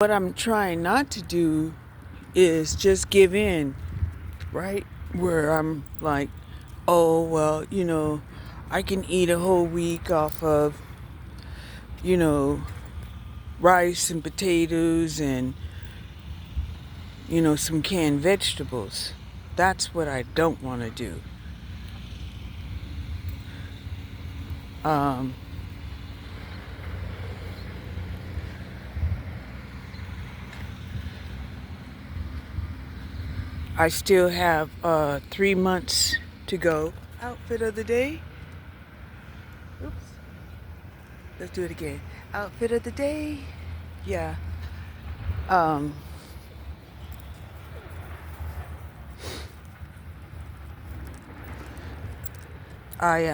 What I'm trying not to do is just give in, right? Where I'm like, oh, well, I can eat a whole week off of, you know, rice and potatoes and, some canned vegetables. That's what I don't want to do. Um, I still have 3 months to go. Outfit of the day. Oops. Let's do it again. Outfit of the day. Yeah. Um, I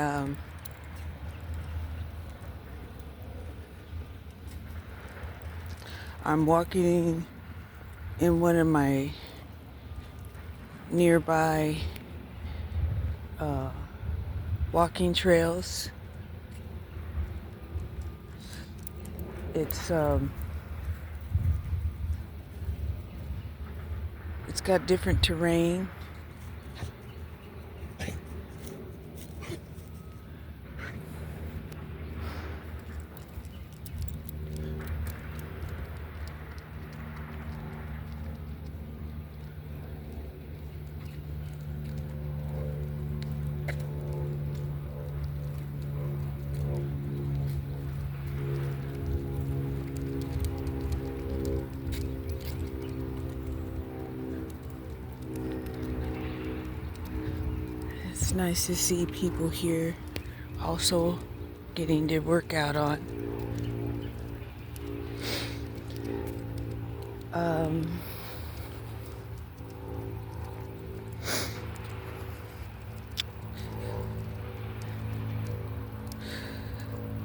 I'm walking in one of my nearby uh, walking trails. It's got different terrain. It's nice to see people here also getting their workout on. Um,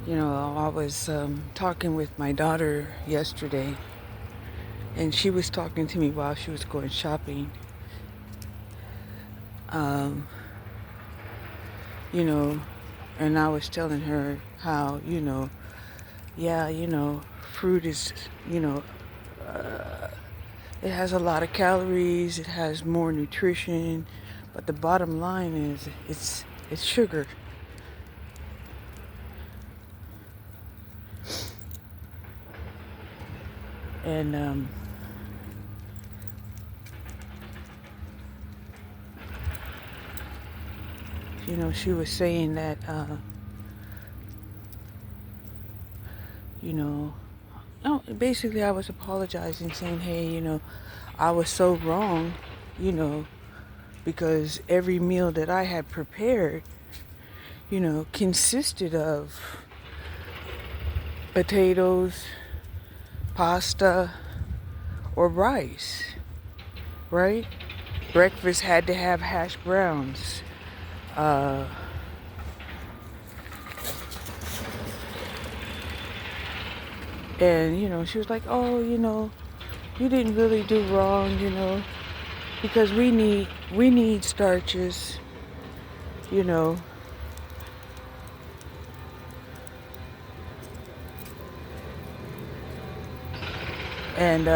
I was talking with my daughter yesterday, and she was talking to me while she was going shopping. Um, and I was telling her how, yeah, fruit is, it has a lot of calories, it has more nutrition, but the bottom line is it's sugar. And she was saying that no, basically I was apologizing, saying, hey, I was so wrong, because every meal that I had prepared, consisted of potatoes, pasta, or rice, right? Breakfast had to have hash browns. And she was like, oh, you didn't really do wrong, because we need starches, and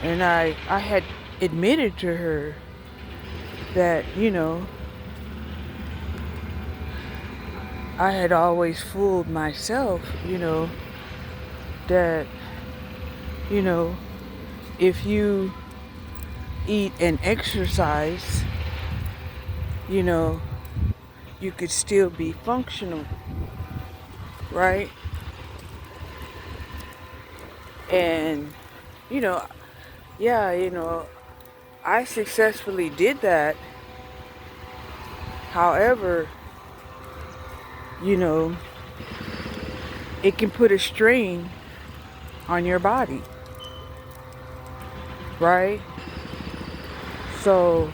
and I had admitted to her that, I had always fooled myself, that, if you eat and exercise, you could still be functional, right? And, yeah, I successfully did that. However, it can put a strain on your body, right? So,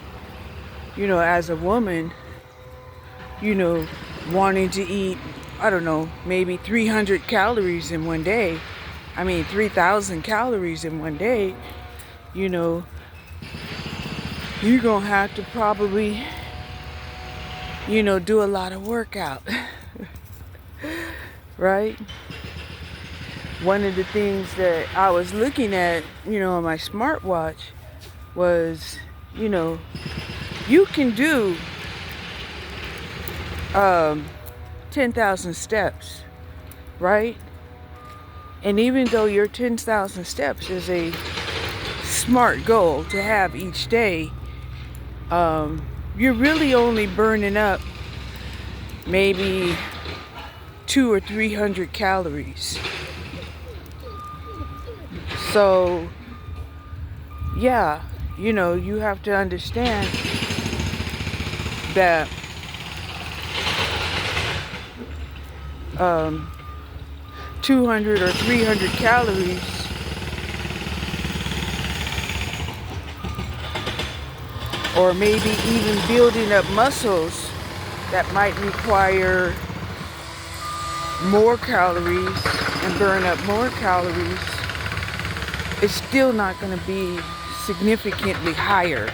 as a woman, wanting to eat, I don't know, maybe 300 calories in one day, 3,000 calories in one day, you're going to have to probably, do a lot of workout. right? One of the things that I was looking at, on my smartwatch was, you can do 10,000 steps, right? And even though your 10,000 steps is a smart goal to have each day, you're really only burning up maybe 200 or 300 calories. So, yeah, you have to understand that 200 or 300 calories or maybe even building up muscles that might require more calories and burn up more calories, it's still not going to be significantly higher.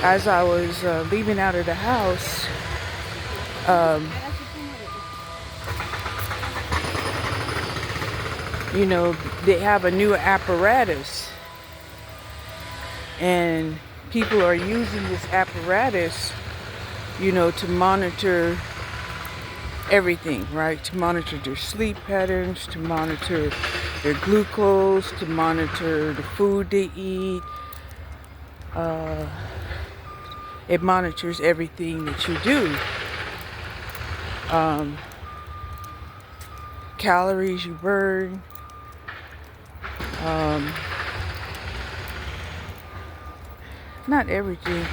As I was leaving out of the house, they have a new apparatus, and people are using this apparatus, to monitor everything, right? To monitor their sleep patterns, to monitor their glucose, to monitor the food they eat. It monitors everything that you do. Calories you burn. Not everything,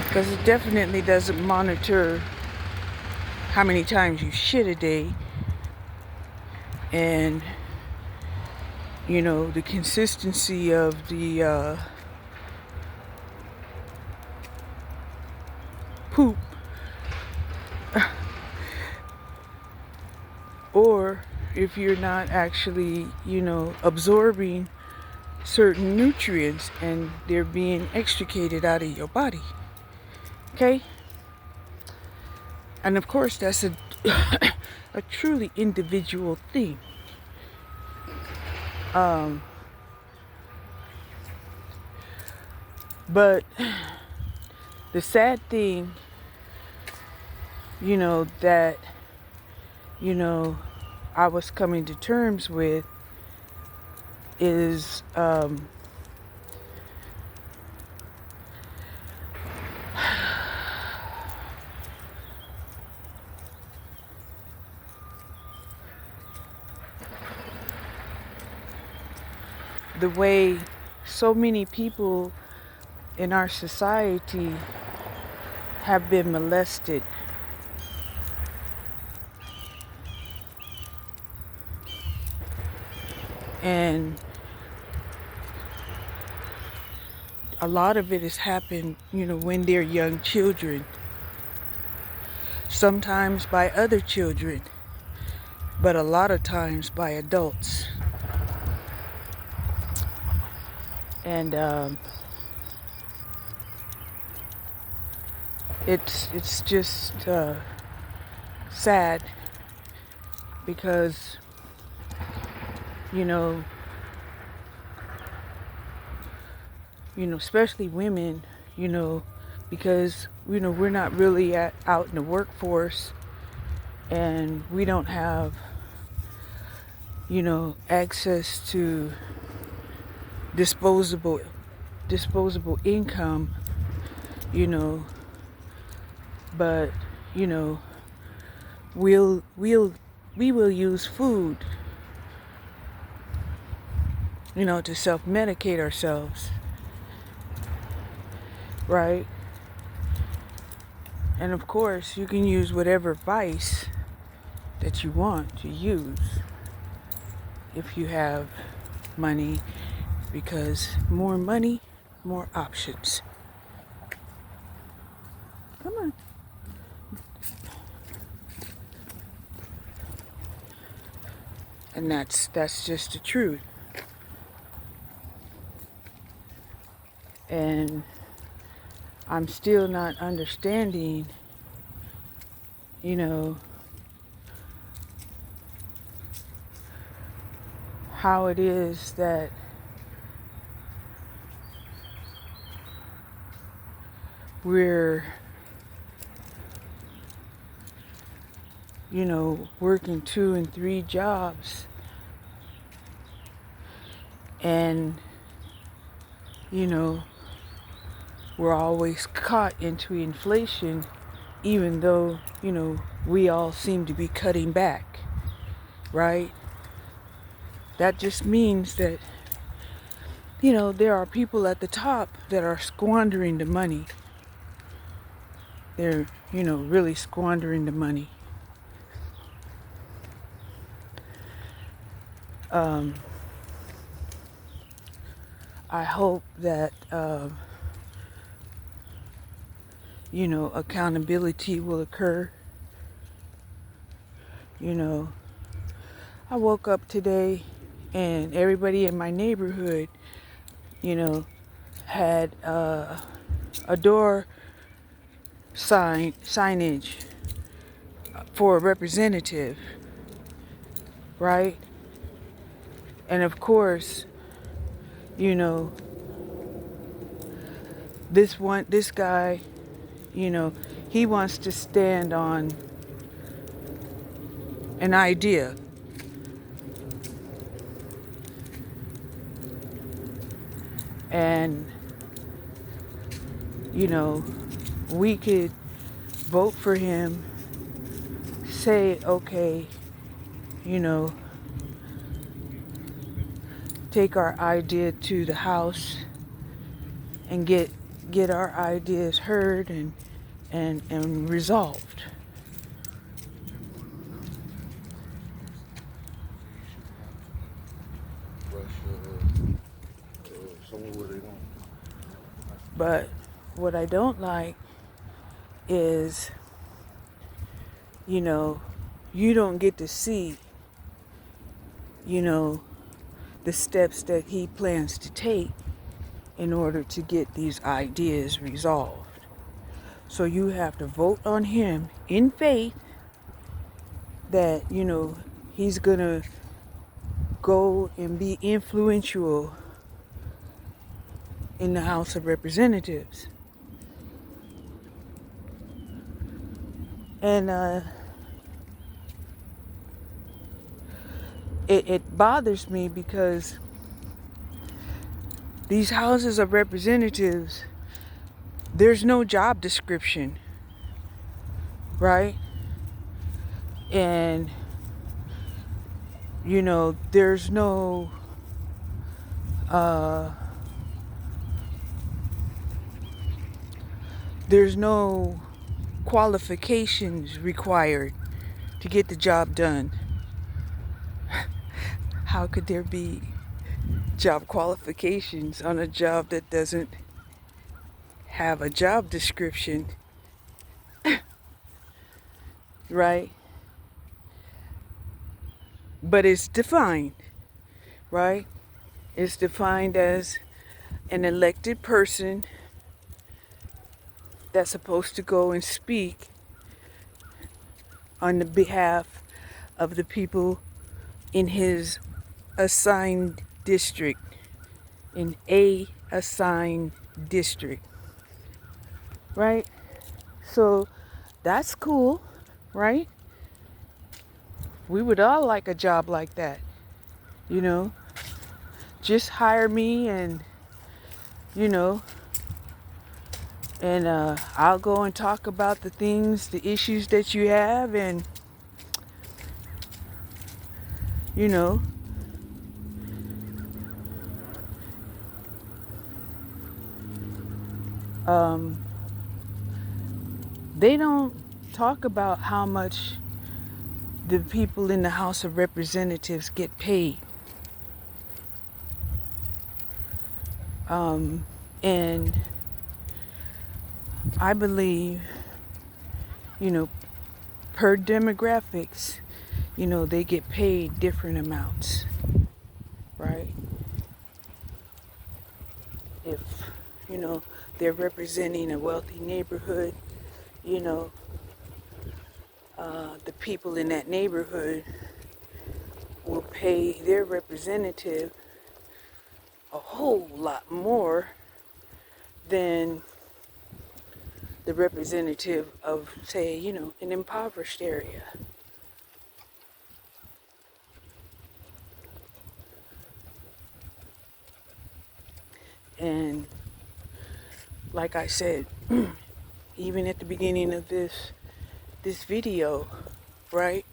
because it definitely doesn't monitor how many times you shit a day, and the consistency of the poop, or if you're not actually absorbing certain nutrients and they're being extricated out of your body. Okay? And of course that's a a truly individual thing. But the sad thing, that I was coming to terms with is the way so many people in our society have been molested. And a lot of it has happened, when they're young children. Sometimes by other children, but a lot of times by adults. And it's just sad because especially women, because we're not really out in the workforce, and we don't have access to disposable income, but we will use food to self-medicate ourselves, right? And of course you can use whatever vice that you want to use if you have money, because more money, more options. Come on. And that's just the truth. And I'm still not understanding, you know, how it is that we're, working 2 and 3 jobs and, we're always caught into inflation, even though, we all seem to be cutting back, right? That just means that, there are people at the top that are squandering the money. They're, really squandering the money. I hope that, accountability will occur. I woke up today and everybody in my neighborhood, had a door signage for a representative, right? And of course, this guy, he wants to stand on an idea. And, we could vote for him, say, okay, take our idea to the House and get our ideas heard and resolved. But what I don't like is, you don't get to see, the steps that he plans to take in order to get these ideas resolved. So you have to vote on him in faith that, he's going to go and be influential in the House of Representatives. And it bothers me because these houses of representatives, there's no job description, right? And, there's no qualifications required to get the job done. How could there be job qualifications on a job that doesn't have a job description? Right? But it's defined, right? It's defined as an elected person that's supposed to go and speak on the behalf of the people in his assigned district, in a assigned district, right? So that's cool, right? We would all like a job like that, just hire me and, and I'll go and talk about the issues that you have, and, they don't talk about how much the people in the House of Representatives get paid. And I believe, per demographics, they get paid different amounts, right? If, they're representing a wealthy neighborhood, you know, the people in that neighborhood will pay their representative a whole lot more than the representative of, say, an impoverished area. And like I said, even at the beginning of this video, right?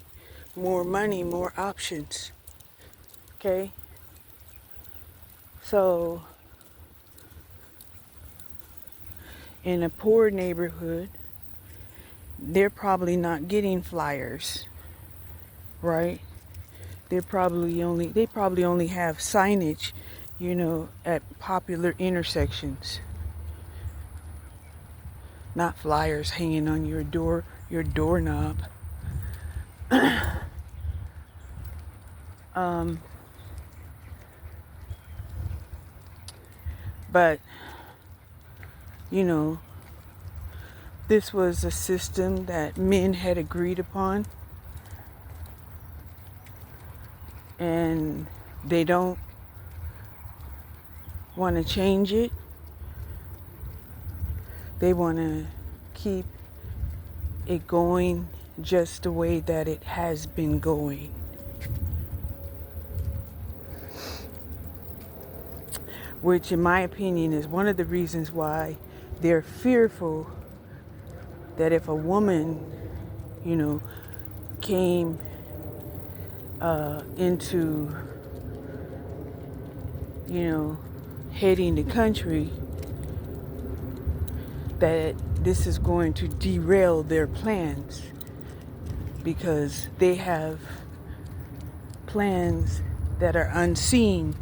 More money, more options. Okay? So, in a poor neighborhood, they're probably not getting flyers, right? They probably only have signage, at popular intersections. Not flyers hanging on your doorknob. But, this was a system that men had agreed upon, and they don't want to change it. They want to keep it going just the way that it has been going. Which, in my opinion, is one of the reasons why they're fearful that if a woman, came into, heading the country, that this is going to derail their plans, because they have plans that are unseen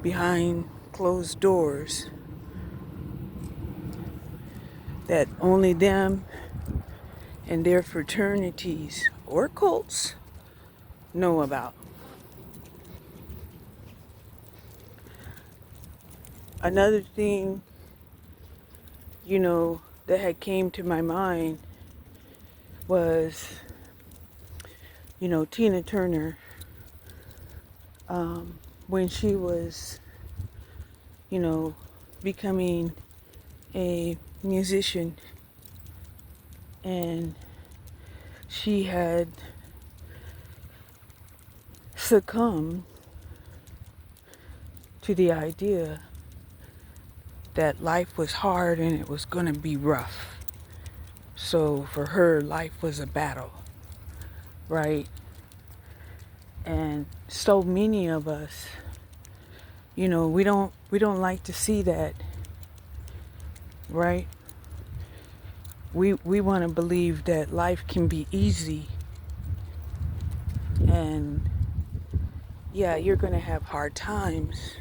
behind closed doors that only them and their fraternities or cults know about. Another thing, that had came to my mind was, Tina Turner, when she was, becoming a musician, and she had succumbed to the idea that life was hard and it was going to be rough. So for her, life was a battle, right? And so many of us, we don't like to see that, right? We want to believe that life can be easy, and yeah, you're going to have hard times,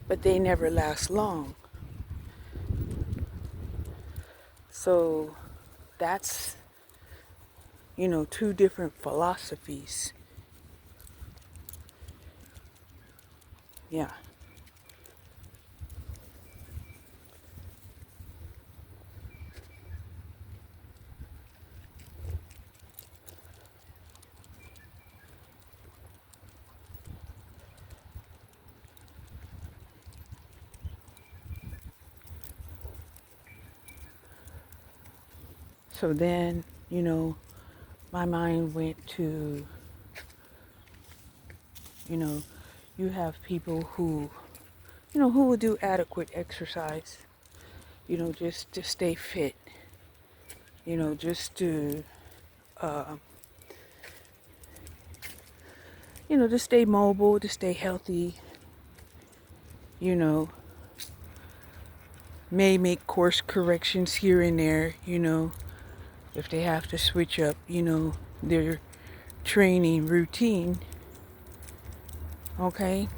but they never last long. So that's, two different philosophies. Yeah. So then, my mind went to, you have people who, who will do adequate exercise, just to stay fit, just to, to stay mobile, to stay healthy, may make course corrections here and there, if they have to switch up, their training routine. Okay?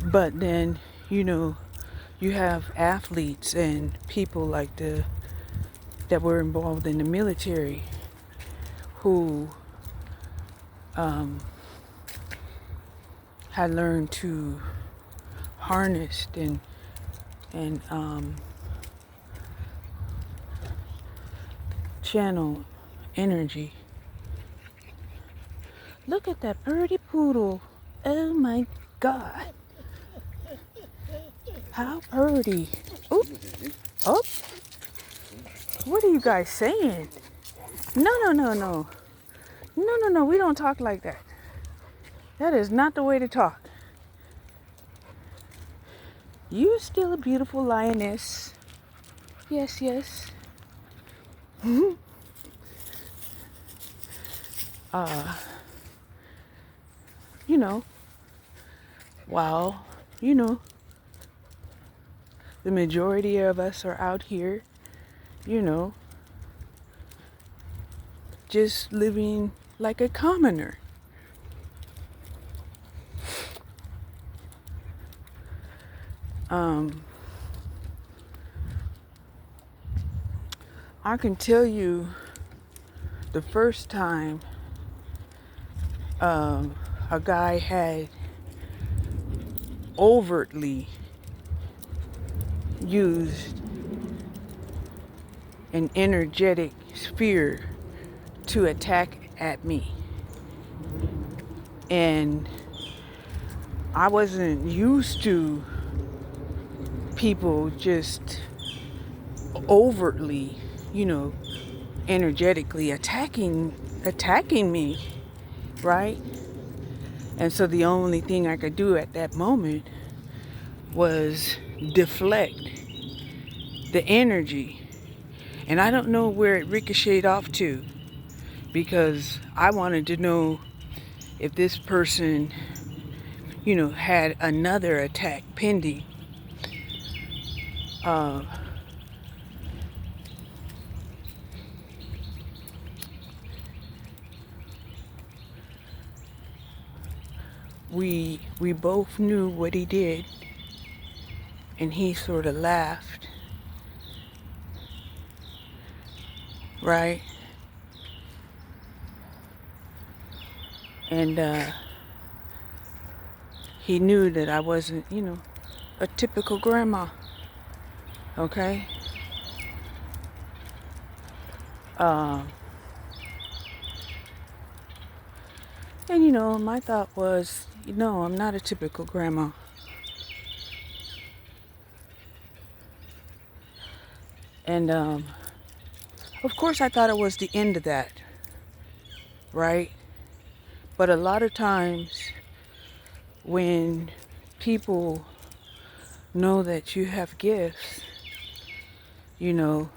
But then, you have athletes and people like that were involved in the military who had learned to harness and and channel energy. Look at that pretty poodle. Oh my God. How pretty. Oop. Oh. What are you guys saying? No, no, no, no. No, no, no. We don't talk like that. That is not the way to talk. You're still a beautiful lioness. Yes, yes. uh, you know, while, you know, the majority of us are out here, you know, just living like a commoner. I can tell you the first time a guy had overtly used an energetic sphere to attack at me. And I wasn't used to people just overtly, you know, energetically attacking me, right? And so the only thing I could do at that moment was deflect the energy. And I don't know where it ricocheted off to, because I wanted to know if this person, you know, had another attack pending. We both knew what he did, and he sort of laughed, right? And he knew that I wasn't, you know, a typical grandma, okay? And you know, my thought was, you know, I'm not a typical grandma. And of course I thought it was the end of that, right? But a lot of times when people know that you have gifts, you know,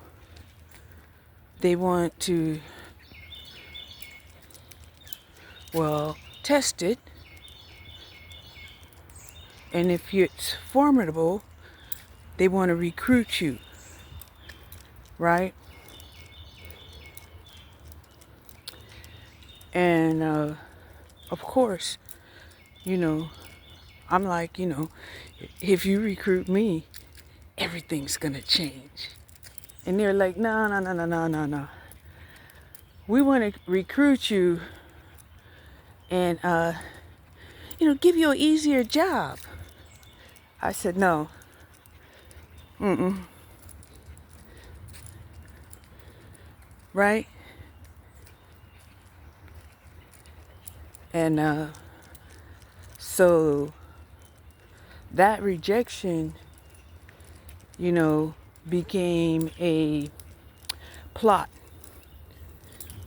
they want to, well, test it. And if it's formidable, they want to recruit you, right? And of course, you know, I'm like, you know, if you recruit me, everything's gonna change. And they're like, no, no, no, no, no, no, no. We want to recruit you and, you know, give you an easier job. I said, no. Right? And so that rejection, you know, became a plot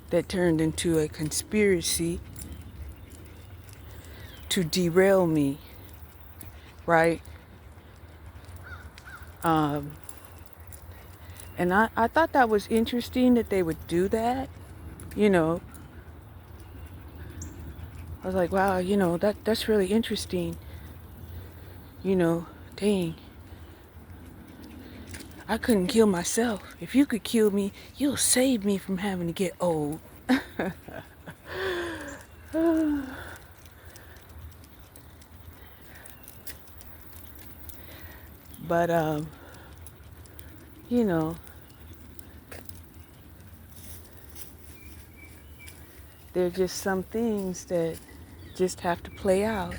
that turned into a conspiracy to derail me, right? And I thought that was interesting that they would do that, you know. I was like, wow, you know, that's really interesting. You know, dang. I couldn't kill myself. If you could kill me, you'll save me from having to get old. But, you know, there are just some things that just have to play out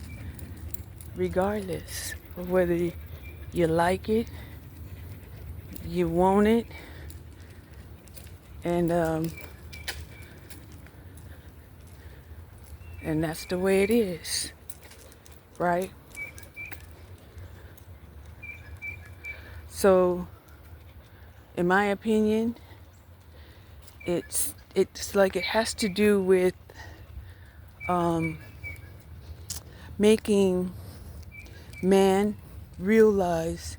regardless of whether you like it you want it, and that's the way it is, right? So, in my opinion, it's like it has to do with making man realize,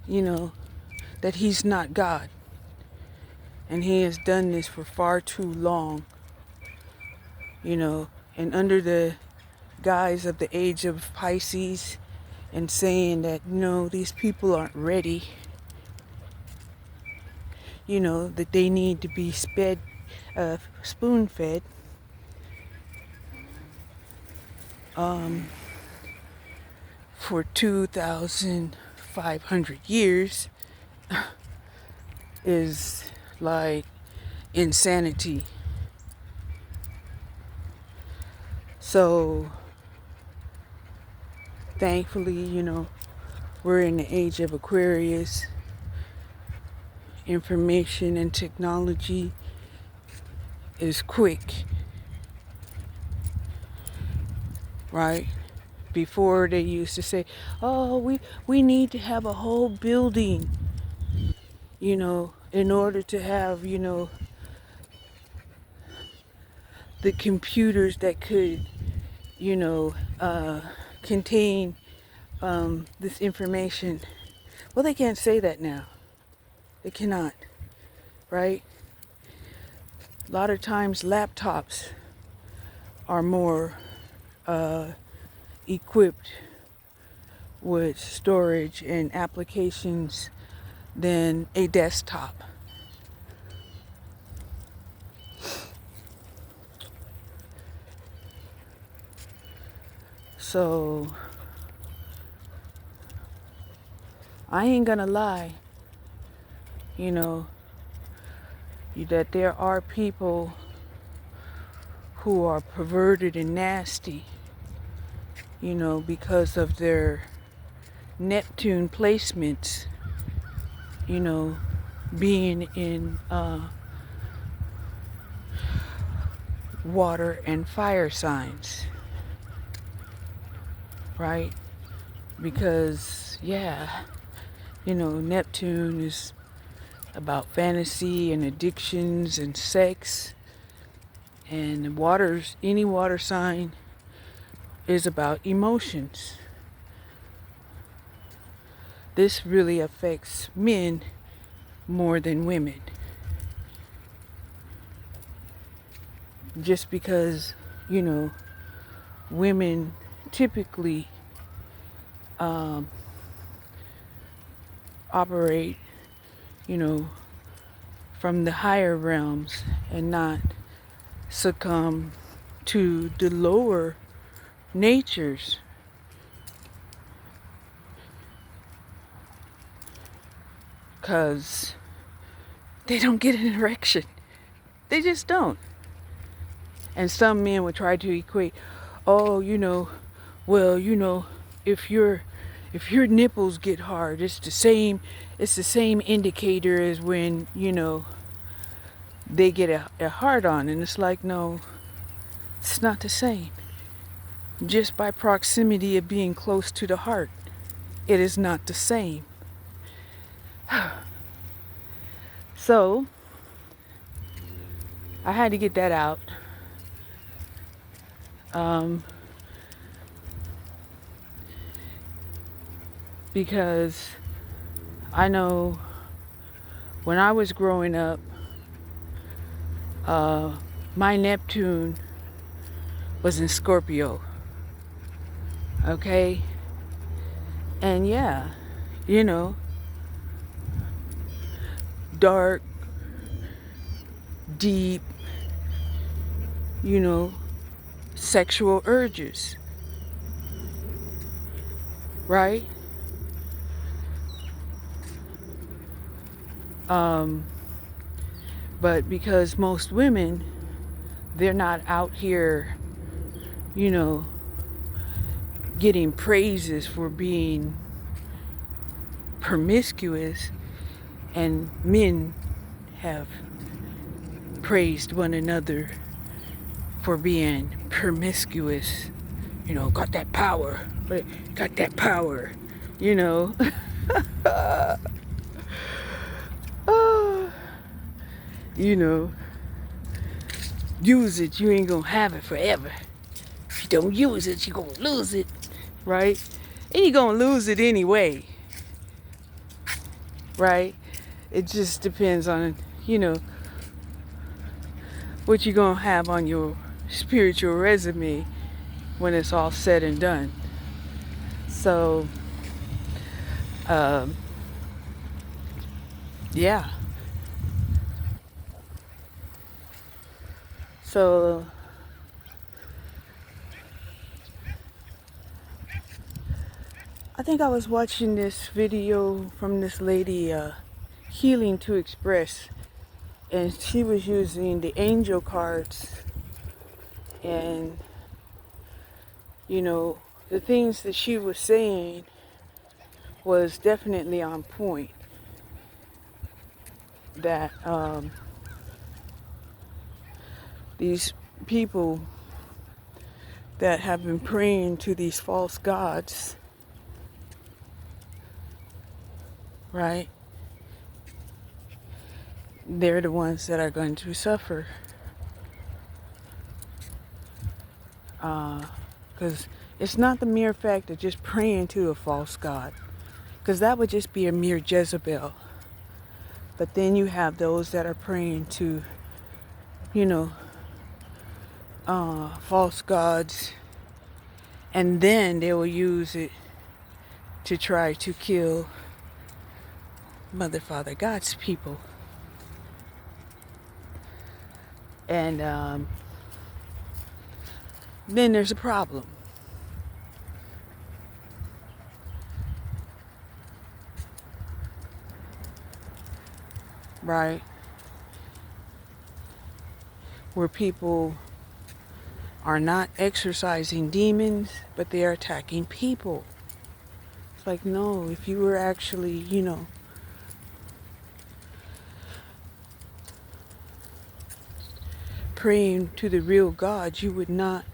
that he's not God, and he has done this for far too long, and under the guise of the age of Pisces, and saying that no, these people aren't ready, that they need to be spoon fed, for 2,500 years is like insanity. So thankfully, we're in the age of Aquarius. Information and technology is quick, right? Before they used to say, oh, we need to have a whole building, in order to have, the computers that could, contain this information. Well, they can't say that now. They cannot, right? A lot of times laptops are more equipped with storage and applications than a desktop. So I ain't gonna lie, that there are people who are perverted and nasty, because of their Neptune placements, being in water and fire signs, right? Because, Neptune is about fantasy and addictions and sex, and any water sign is about emotions. This really affects men more than women. Just because, women typically operate, from the higher realms and not succumb to the lower natures. Because they don't get an erection. They just don't. And some men would try to equate, oh, if your nipples get hard, it's the same indicator as when, they get a hard on. And it's like, no, it's not the same. Just by proximity of being close to the heart, it is not the same. So I had to get that out. Because I know when I was growing up, my Neptune was in Scorpio. Okay? And yeah, dark, deep, sexual urges. Right? But because most women, they're not out here, getting praises for being promiscuous, and men have praised one another for being promiscuous. Got that power, got that power, you know. you know, use it, you ain't gonna have it forever. If you don't use it, you're gonna lose it, right? And you're gonna lose it anyway, right? It just depends on, what you're gonna have on your spiritual resume when it's all said and done. So, yeah. So, I think I was watching this video from this lady, Healing to Express, and she was using the angel cards, and the things that she was saying was definitely on point. That these people that have been praying to these false gods, right? They're the ones that are going to suffer. Because it's not the mere fact of just praying to a false god, because that would just be a mere Jezebel. But then you have those that are praying to, false gods, and then they will use it to try to kill Mother, Father, God's people. And then there's a problem. Right? Where people are not exorcising demons, but they are attacking people. It's like, no, if you were actually, praying to the real God, you would not,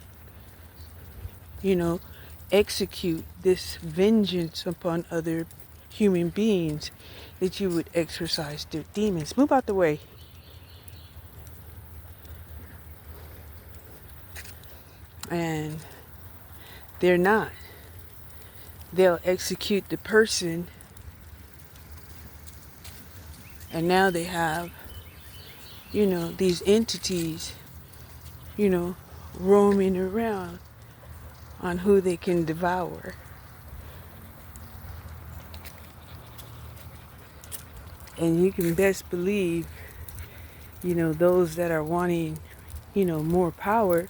execute this vengeance upon other human beings, that you would exorcise their demons. Move out the way. And they're not. They'll execute the person, and now they have, these entities, roaming around on who they can devour. And you can best believe, those that are wanting, more power,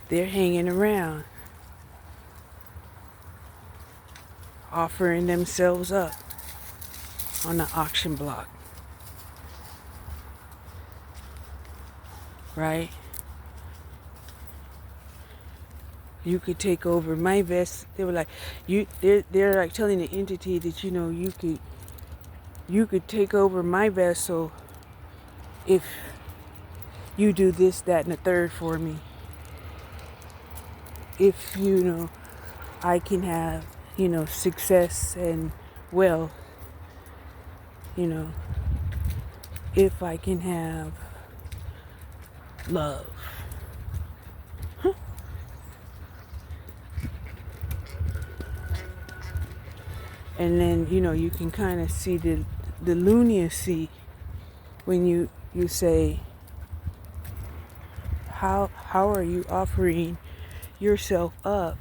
they're hanging around, offering themselves up on the auction block. Right? You could take over my vessel. They were like, they're like telling the entity that, you could take over my vessel if you do this, that, and the third for me. If, I can have, success and wealth, if I can have love. And then, you can kind of see the lunacy when you say, how are you offering yourself up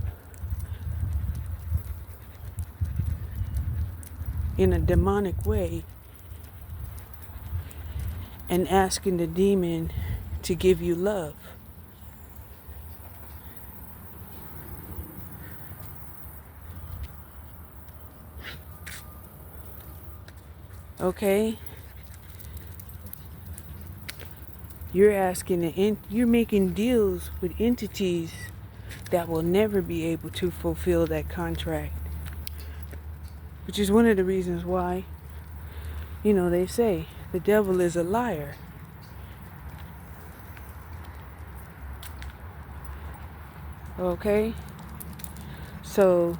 in a demonic way and asking the demon to give you love? Okay? You're making deals with entities that will never be able to fulfill that contract. which is one of the reasons why, they say the devil is a liar. Okay? So,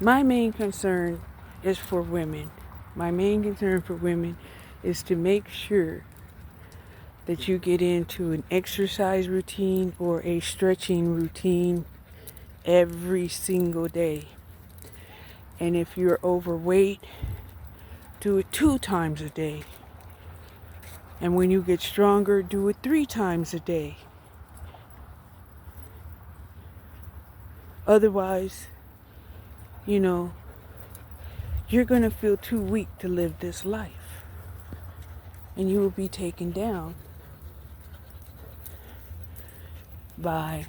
my main concern is for women. My main concern for women is to make sure that you get into an exercise routine or a stretching routine every single day. And if you're overweight, do it 2 times a day. And when you get stronger, do it 3 times a day. Otherwise, you're going to feel too weak to live this life. And you will be taken down by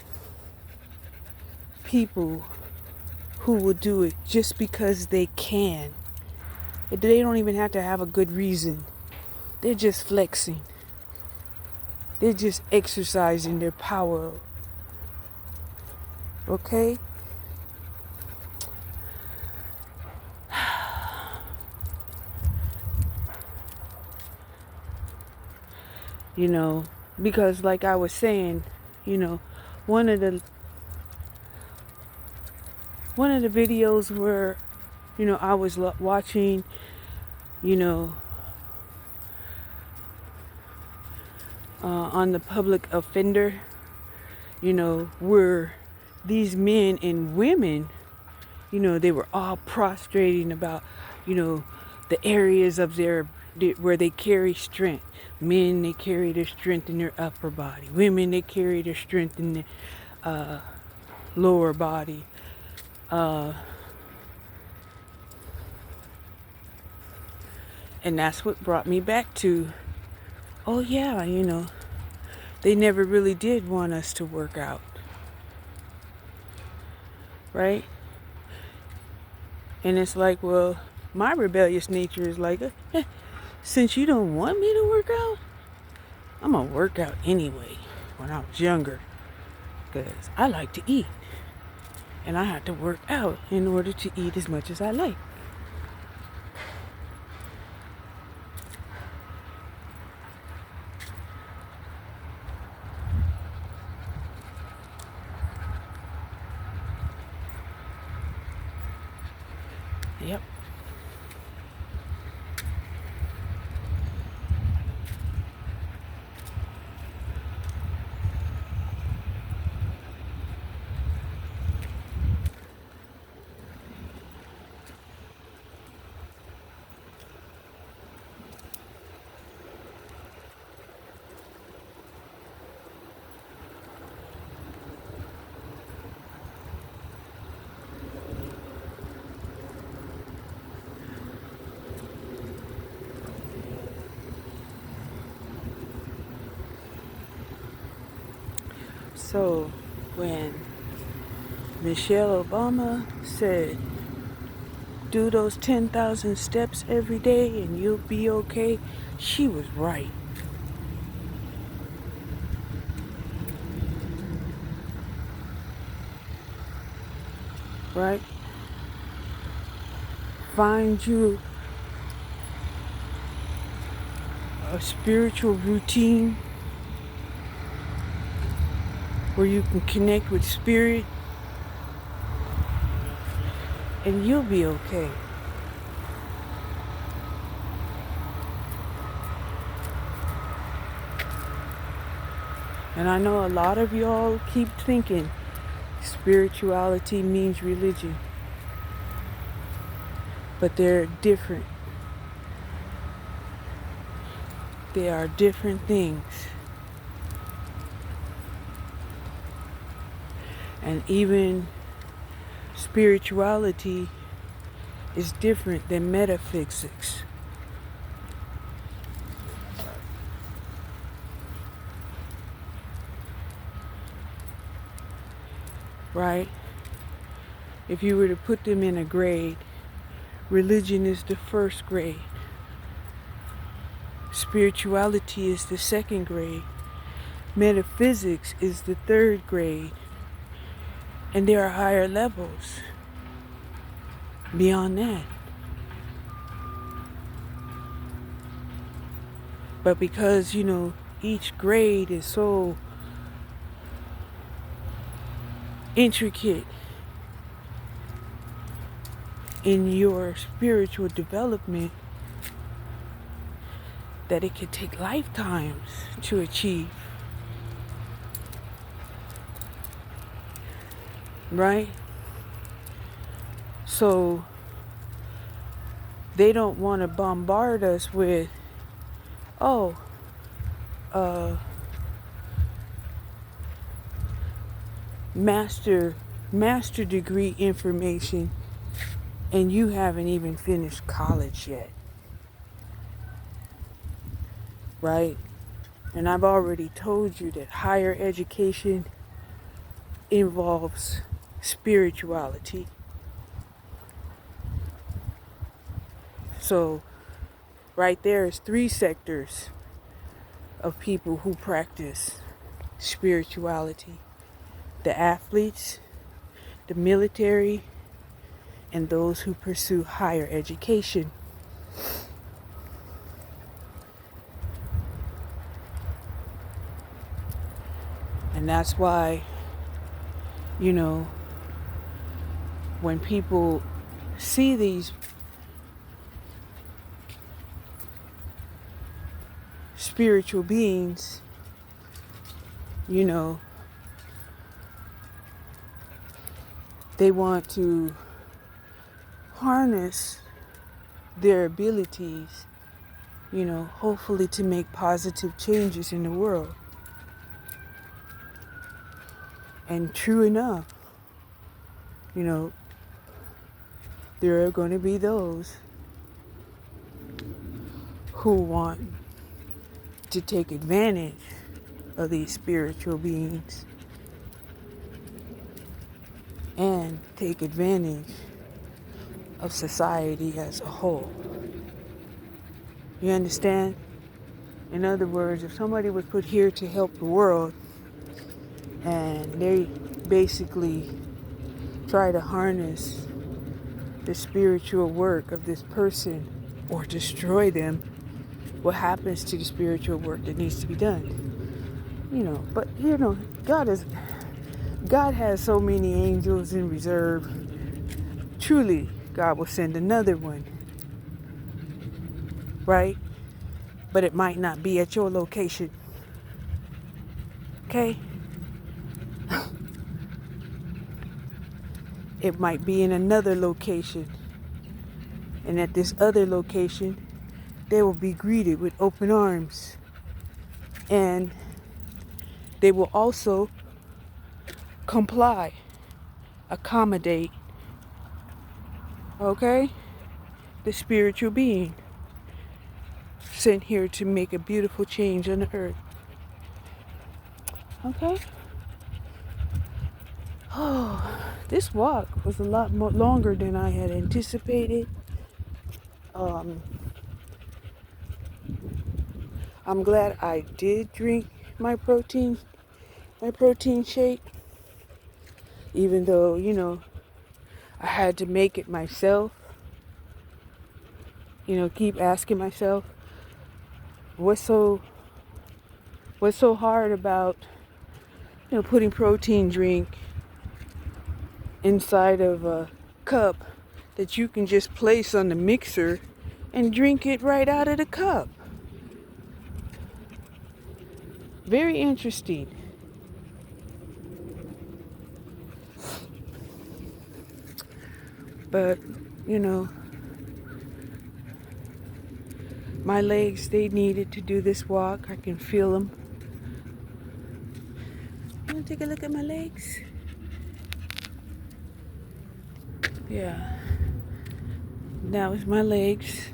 people who will do it just because they can. They don't even have to have a good reason. They're just flexing. They're just exercising their power. Okay? Because like I was saying, one of the videos where, I was watching, on the public offender, where these men and women, they were all prostrating about, the areas of where they carry strength. Men, they carry their strength in their upper body. Women, they carry their strength in their lower body. And that's what brought me back to, oh yeah, they never really did want us to work out. Right? And it's like, well, my rebellious nature is like, since you don't want me to work out, I'm going to work out anyway when I was younger. Because I like to eat. And I have to work out in order to eat as much as I like. Yep. So, when Michelle Obama said, do those 10,000 steps every day and you'll be okay, she was right. Right? Find you a spiritual routine where you can connect with spirit, and you'll be okay. And I know a lot of y'all keep thinking spirituality means religion, but they're different. They are different things. And even spirituality is different than metaphysics. Right? If you were to put them in a grade, religion is the first grade. Spirituality is the second grade. Metaphysics is the third grade. And there are higher levels beyond that. But because, each grade is so intricate in your spiritual development that it can take lifetimes to achieve. Right? So they don't want to bombard us with, master degree information, and you haven't even finished college yet. Right? And I've already told you that higher education involves spirituality. So right there is 3 sectors of people who practice spirituality: the athletes, the military, and those who pursue higher education. And that's why, when people see these spiritual beings, they want to harness their abilities, hopefully to make positive changes in the world. And true enough, there are going to be those who want to take advantage of these spiritual beings and take advantage of society as a whole. You understand? In other words, if somebody was put here to help the world and they basically try to harness the spiritual work of this person or destroy them, what happens to the spiritual work that needs to be done? But God has so many angels in reserve. Truly, God will send another one, right? But it might not be at your location. Okay? It might be in another location. And at this other location, they will be greeted with open arms. And they will also comply, accommodate, okay, the spiritual being sent here to make a beautiful change on the earth. Okay? Oh, this walk was a lot more longer than I had anticipated. I'm glad I did drink my protein shake, even though, I had to make it myself. Keep asking myself, what's so hard about, putting protein drink inside of a cup that you can just place on the mixer and drink it right out of the cup. Very interesting. But, my legs, they needed to do this walk. I can feel them. You want to take a look at my legs? Yeah. That was my legs.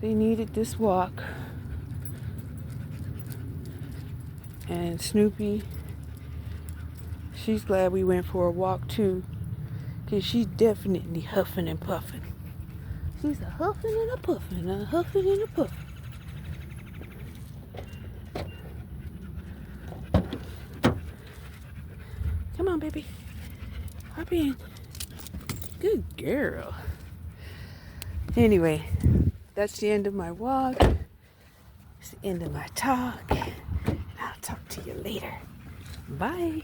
They needed this walk. And Snoopy, she's glad we went for a walk too, because she's definitely huffing and puffing. She's a huffing and a puffing, a huffing and a puffing. Come on, baby. Hop in. Good girl. Anyway, that's the end of my walk. It's the end of my talk. And I'll talk to you later. Bye.